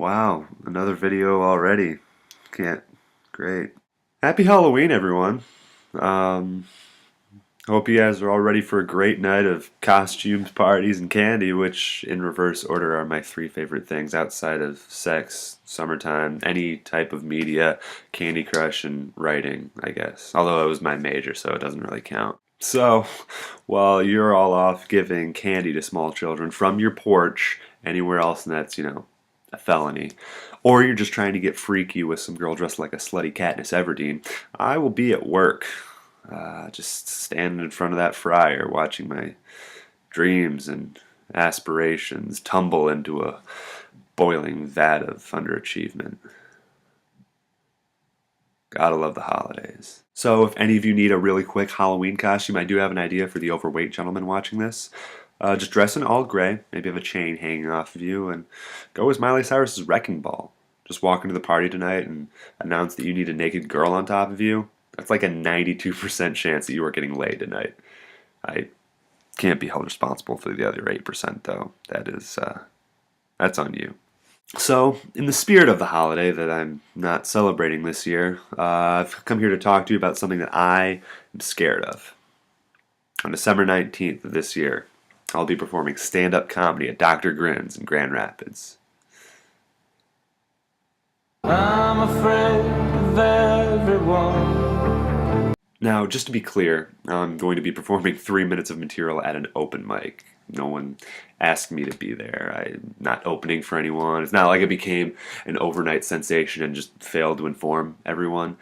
Wow, another video already. Can't. Great. Happy Halloween, everyone. Um, Hope you guys are all ready for a great night of costumes, parties, and candy, which in reverse order are my three favorite things outside of sex, summertime, any type of media, Candy Crush, and writing, I guess. Although it was my major, so it doesn't really count. So, while you're all off giving candy to small children from your porch, anywhere else, and that's, a felony, or you're just trying to get freaky with some girl dressed like a slutty Katniss Everdeen, I will be at work, just standing in front of that fryer, watching my dreams and aspirations tumble into a boiling vat of underachievement. Gotta love the holidays. So, if any of you need a really quick Halloween costume, I do have an idea for the overweight gentleman watching this. Just dress in all gray, maybe have a chain hanging off of you, and go as Miley Cyrus's Wrecking Ball. Just walk into the party tonight and announce that you need a naked girl on top of you. That's like a 92% chance that you are getting laid tonight. I can't be held responsible for the other 8%, though. That's on you. So, in the spirit of the holiday that I'm not celebrating this year, I've come here to talk to you about something that I am scared of. On December 19th of this year, I'll be performing stand-up comedy at Dr. Grin's in Grand Rapids. I'm afraid of everyone. Now, just to be clear, I'm going to be performing 3 minutes of material at an open mic. No one asked me to be there. I'm not opening for anyone. It's not like it became an overnight sensation and just failed to inform everyone.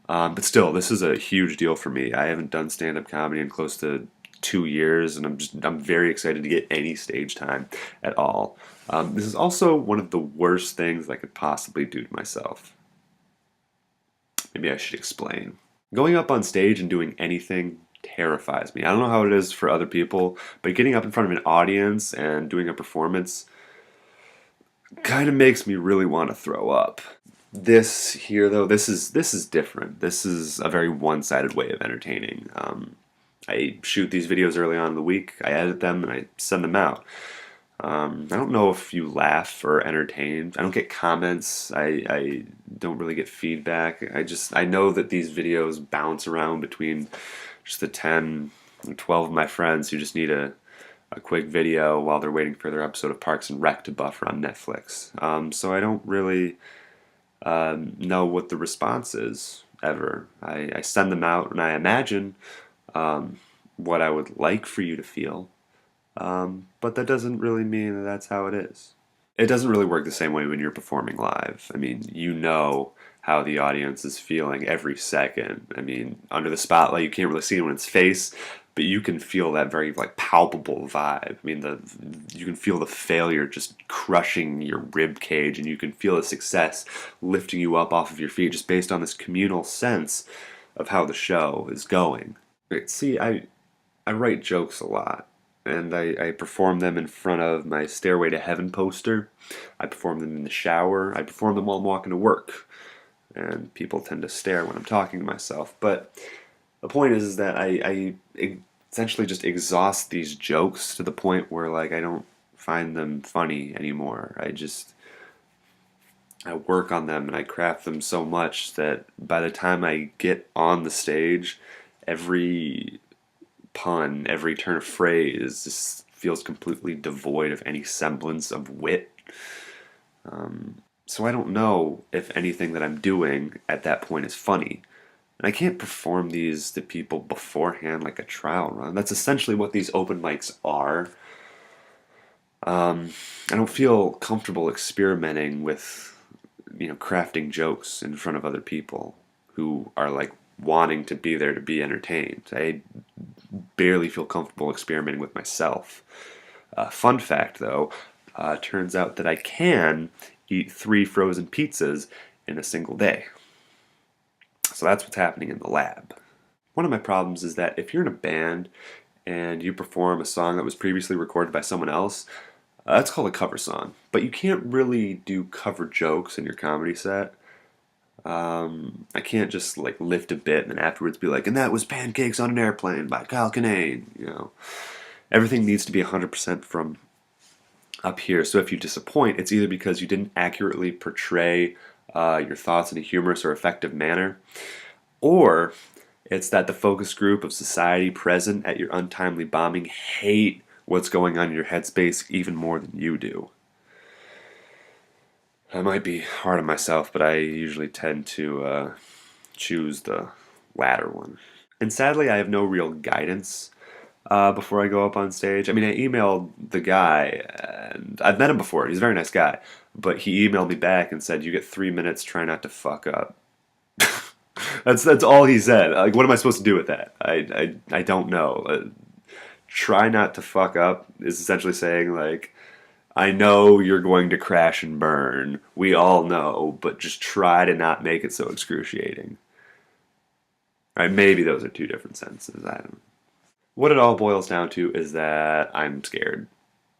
But still, this is a huge deal for me. I haven't done stand-up comedy in close to 2 years, and I'm very excited to get any stage time at all. This is also one of the worst things I could possibly do to myself. Maybe I should explain. Going up on stage and doing anything terrifies me. I don't know how it is for other people, but getting up in front of an audience and doing a performance kind of makes me really want to throw up. This here, though, this is different. This is a very one-sided way of entertaining. I shoot these videos early on in the week, I edit them, and I send them out. I don't know if you laugh or entertained. I don't get comments. I don't really get feedback. I know that these videos bounce around between just the 10 and 12 of my friends who just need a quick video while they're waiting for their episode of Parks and Rec to buffer on Netflix. So I don't really know what the response is ever. I send them out and I imagine what I would like for you to feel. But that doesn't really mean that that's how it is. It doesn't really work the same way when you're performing live. I mean, you know how the audience is feeling every second. I mean, under the spotlight, you can't really see anyone's face, but you can feel that very palpable vibe. I mean, you can feel the failure just crushing your rib cage, and you can feel the success lifting you up off of your feet just based on this communal sense of how the show is going. See, I write jokes a lot. And I perform them in front of my Stairway to Heaven poster. I perform them in the shower. I perform them while I'm walking to work. And people tend to stare when I'm talking to myself. But the point is that I essentially just exhaust these jokes to the point where I don't find them funny anymore. I work on them and I craft them so much that by the time I get on the stage, every pun, every turn of phrase just feels completely devoid of any semblance of wit. So I don't know if anything that I'm doing at that point is funny. And I can't perform these to people beforehand like a trial run. That's essentially what these open mics are. I don't feel comfortable experimenting with, crafting jokes in front of other people who are wanting to be there to be entertained. I barely feel comfortable experimenting with myself. Fun fact, though, turns out that I can eat 3 frozen pizzas in a single day. So that's what's happening in the lab. One of my problems is that if you're in a band and you perform a song that was previously recorded by someone else, that's called a cover song. But you can't really do cover jokes in your comedy set. I can't just lift a bit and then afterwards be like, and that was Pancakes on an Airplane by Kyle Kinane. Everything needs to be 100% from up here. So if you disappoint, it's either because you didn't accurately portray your thoughts in a humorous or effective manner, or it's that the focus group of society present at your untimely bombing hate what's going on in your headspace even more than you do. I might be hard on myself, but I usually tend to choose the latter one. And sadly, I have no real guidance before I go up on stage. I mean, I emailed the guy, and I've met him before. He's a very nice guy. But he emailed me back and said, "You get 3 minutes, try not to fuck up." That's all he said. Like, what am I supposed to do with that? I don't know. Try not to fuck up is essentially saying, like, I know you're going to crash and burn. We all know, but just try to not make it so excruciating. Right? Maybe those are two different sentences. I don't know. What it all boils down to is that I'm scared.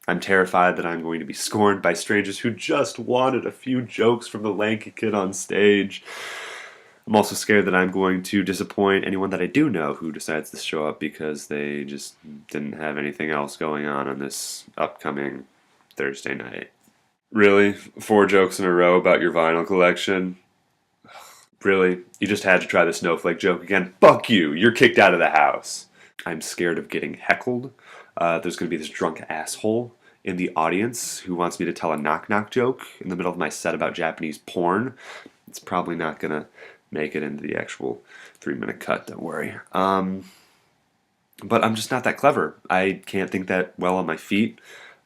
I'm terrified that I'm going to be scorned by strangers who just wanted a few jokes from the lanky kid on stage. I'm also scared that I'm going to disappoint anyone that I do know who decides to show up because they just didn't have anything else going on this upcoming Thursday night. Really? 4 jokes in a row about your vinyl collection? Really? You just had to try the snowflake joke again? Fuck you! You're kicked out of the house. I'm scared of getting heckled. There's going to be this drunk asshole in the audience who wants me to tell a knock-knock joke in the middle of my set about Japanese porn. It's probably not going to make it into the actual 3-minute cut, don't worry. But I'm just not that clever. I can't think that well on my feet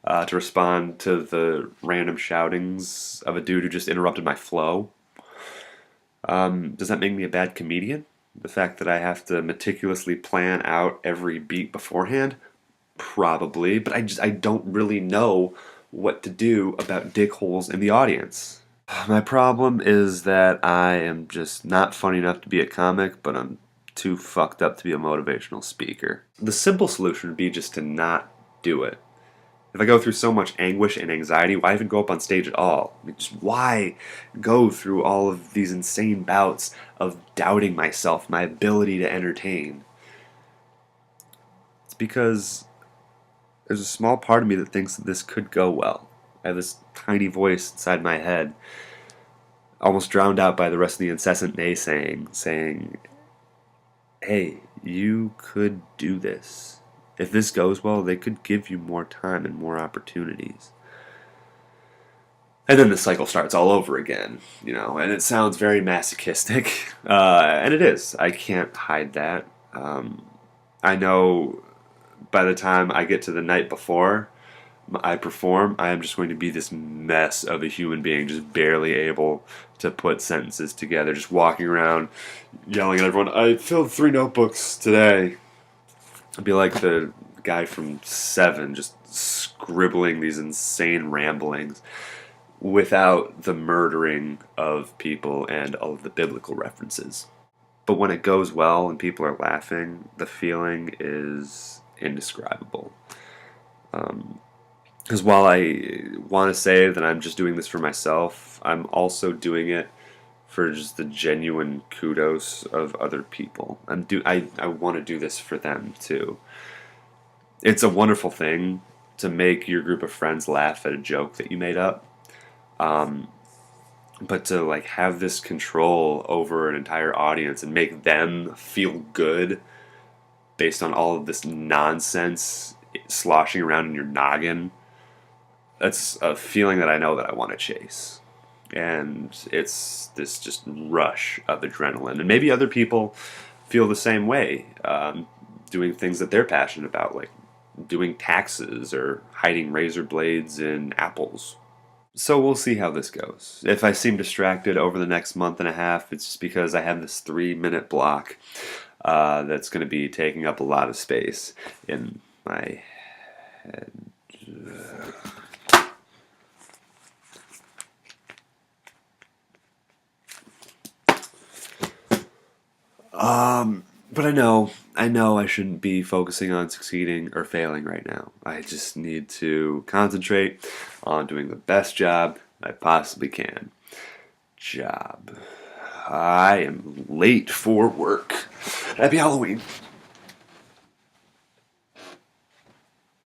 to respond to the random shoutings of a dude who just interrupted my flow. Does that make me a bad comedian? The fact that I have to meticulously plan out every beat beforehand? Probably, but I don't really know what to do about dick holes in the audience. My problem is that I am just not funny enough to be a comic, but I'm too fucked up to be a motivational speaker. The simple solution would be just to not do it. If I go through so much anguish and anxiety, why even go up on stage at all? I mean, just why go through all of these insane bouts of doubting myself, my ability to entertain? It's because there's a small part of me that thinks that this could go well. I have this tiny voice inside my head, almost drowned out by the rest of the incessant naysaying, saying, hey, you could do this. If this goes well, they could give you more time and more opportunities. And then the cycle starts all over again, and it sounds very masochistic, and it is. I can't hide that. I know by the time I get to the night before I perform, I am just going to be this mess of a human being, just barely able to put sentences together, just walking around, yelling at everyone, I filled 3 notebooks today. I'd be like the guy from Seven, just scribbling these insane ramblings without the murdering of people and all of the biblical references. But when it goes well and people are laughing, the feeling is indescribable. Because while I want to say that I'm just doing this for myself, I'm also doing it for just the genuine kudos of other people. I want to do this for them too. It's a wonderful thing to make your group of friends laugh at a joke that you made up. But to have this control over an entire audience and make them feel good based on all of this nonsense sloshing around in your noggin, that's a feeling that I know that I want to chase. And it's this just rush of adrenaline. And maybe other people feel the same way, doing things that they're passionate about, like doing taxes or hiding razor blades in apples. So we'll see how this goes. If I seem distracted over the next month and a half, it's just because I have this 3-minute block that's going to be taking up a lot of space in my head. But I know I shouldn't be focusing on succeeding or failing right now. I just need to concentrate on doing the best job I possibly can. I am late for work. Happy Halloween.